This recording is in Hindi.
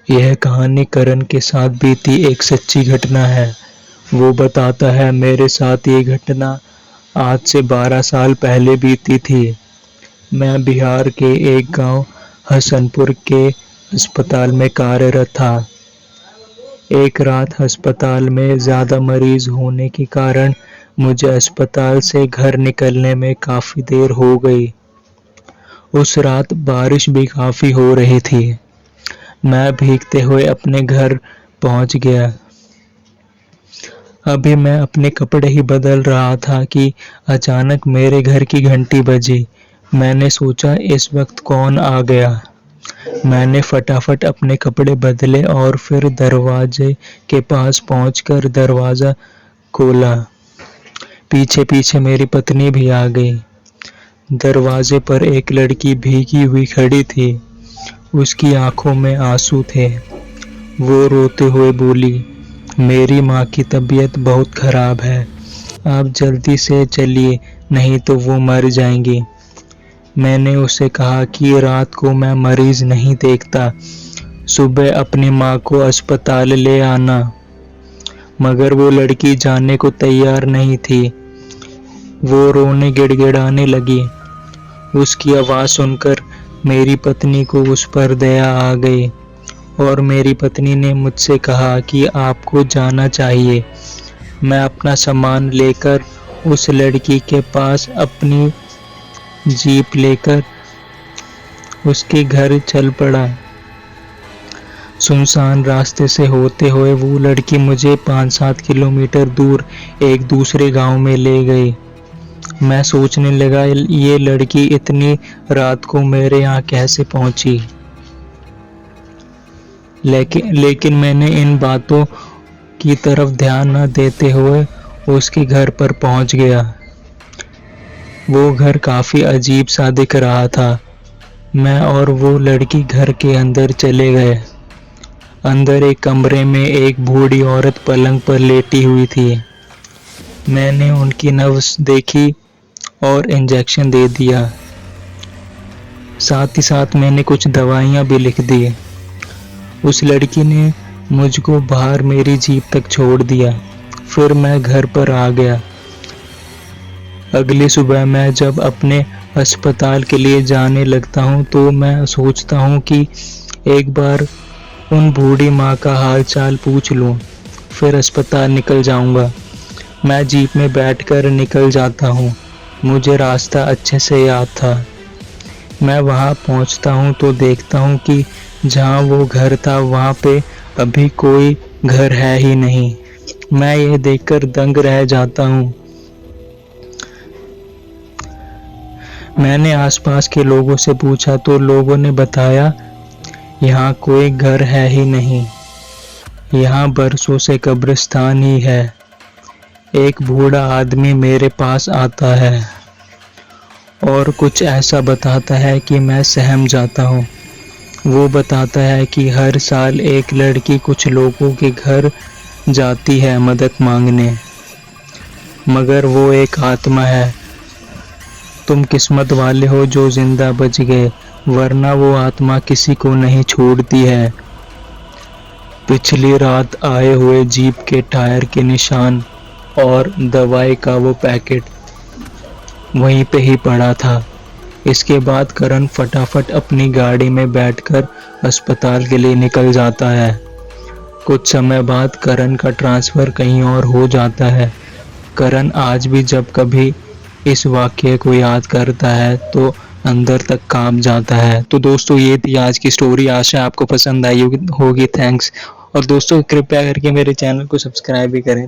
यह कहानी करण के साथ बीती एक सच्ची घटना है। वो बताता है, मेरे साथ ये घटना आज से 12 साल पहले बीती थी। मैं बिहार के एक गांव हसनपुर के अस्पताल में कार्यरत था। एक रात अस्पताल में ज़्यादा मरीज होने के कारण मुझे अस्पताल से घर निकलने में काफ़ी देर हो गई। उस रात बारिश भी काफ़ी हो रही थी। मैं भीगते हुए अपने घर पहुंच गया। अभी मैं अपने कपड़े ही बदल रहा था कि अचानक मेरे घर की घंटी बजी। मैंने सोचा इस वक्त कौन आ गया। मैंने फटाफट अपने कपड़े बदले और फिर दरवाजे के पास पहुंचकर दरवाज़ा खोला। पीछे पीछे मेरी पत्नी भी आ गई। दरवाजे पर एक लड़की भीगी हुई खड़ी थी। उसकी आंखों में आंसू थे। वो रोते हुए बोली, मेरी माँ की तबीयत बहुत खराब है। आप जल्दी से चलिए, नहीं तो वो मर जाएंगी। मैंने उसे कहा कि रात को मैं मरीज नहीं देखता, सुबह अपनी माँ को अस्पताल ले आना। मगर वो लड़की जाने को तैयार नहीं थी। वो रोने गिड़गिड़ाने लगी। उसकी आवाज़ सुनकर मेरी पत्नी को उस पर दया आ गई और मेरी पत्नी ने मुझसे कहा कि आपको जाना चाहिए। मैं अपना सामान लेकर उस लड़की के पास अपनी जीप लेकर उसके घर चल पड़ा। सुनसान रास्ते से होते हुए वो लड़की मुझे 5-7 किलोमीटर दूर एक दूसरे गांव में ले गई। मैं सोचने लगा, ये लड़की इतनी रात को मेरे यहाँ कैसे पहुंची। लेकिन मैंने इन बातों की तरफ ध्यान न देते हुए उसके घर पर पहुंच गया। वो घर काफ़ी अजीब सा दिख रहा था। मैं और वो लड़की घर के अंदर चले गए। अंदर एक कमरे में एक बूढ़ी औरत पलंग पर लेटी हुई थी। मैंने उनकी नब्ज देखी और इंजेक्शन दे दिया। साथ ही साथ मैंने कुछ दवाइयाँ भी लिख दी। उस लड़की ने मुझको बाहर मेरी जीप तक छोड़ दिया। फिर मैं घर पर आ गया। अगली सुबह मैं जब अपने अस्पताल के लिए जाने लगता हूँ तो मैं सोचता हूँ कि एक बार उन बूढ़ी माँ का हाल चाल पूछ लूँ, फिर अस्पताल निकल जाऊँगा। मैं जीप में बैठकर निकल जाता हूँ। मुझे रास्ता अच्छे से याद था। मैं वहाँ पहुँचता हूँ तो देखता हूँ कि जहाँ वो घर था वहाँ पे अभी कोई घर है ही नहीं। मैं ये देखकर दंग रह जाता हूँ। मैंने आसपास के लोगों से पूछा तो लोगों ने बताया, यहाँ कोई घर है ही नहीं। यहाँ बरसों से कब्रिस्तान ही है। एक बूढ़ा आदमी मेरे पास आता है और कुछ ऐसा बताता है कि मैं सहम जाता हूँ। वो बताता है कि हर साल एक लड़की कुछ लोगों के घर जाती है मदद मांगने, मगर वो एक आत्मा है। तुम किस्मत वाले हो जो जिंदा बच गए, वरना वो आत्मा किसी को नहीं छोड़ती है। पिछली रात आए हुए जीप के टायर के निशान और दवाई का वो पैकेट वहीं पे ही पड़ा था। इसके बाद करण फटाफट अपनी गाड़ी में बैठकर अस्पताल के लिए निकल जाता है। कुछ समय बाद करण का ट्रांसफ़र कहीं और हो जाता है। करण आज भी जब कभी इस वाक़ये को याद करता है तो अंदर तक कांप जाता है। तो दोस्तों, ये थी आज की स्टोरी। आशा आपको पसंद आई होगी। थैंक्स। और दोस्तों, कृपया करके मेरे चैनल को सब्सक्राइब भी करें।